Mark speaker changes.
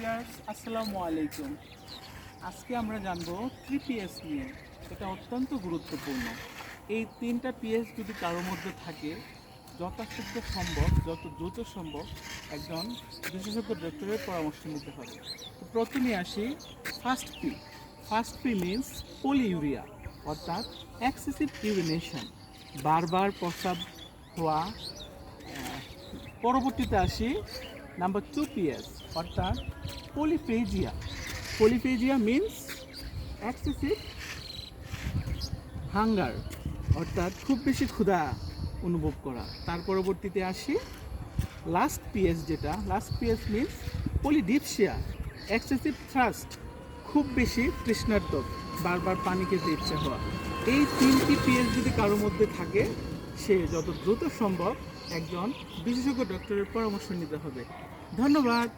Speaker 1: Viewers আসসালামু আলাইকুম। আজকে আমরা জানবো 3 পিএস নিয়ে। এটা অত্যন্ত গুরুত্বপূর্ণ। এই 3টা পিএস যদি কারোর মধ্যে থাকে, যথাসাধ্য সম্ভব, যত দ্রুত সম্ভব একজন বিশেষজ্ঞ ডক্টরের পরামর্শ নিতে হবে। তো প্রথমে আসি first P. First P means polyurea, অর্থাৎ এক্সেসিভ ইউরিনেশন, বারবার প্রস্রাব হওয়া। পরবর্তীতে আসি নাম্বার 2 পিএস, অর্থাৎ polyphagia. Polyphagia means excessive hunger, অর্থাৎ খুব বেশি ক্ষুধা অনুভব করা। তার পরবর্তীতে আসি লাস্ট পিএস, যেটা last PS means polydipsia, excessive thrust, খুব বেশি তৃষ্ণার্ত, বারবার পানি খেতে ইচ্ছা হওয়া। এই 3টি পিএস যদি কারোর মধ্যে থাকে, সে যত দ্রুত সম্ভব একজন বিশেষজ্ঞ ডক্টরের পরামর্শ নিতে হবে। ধন্যবাদ।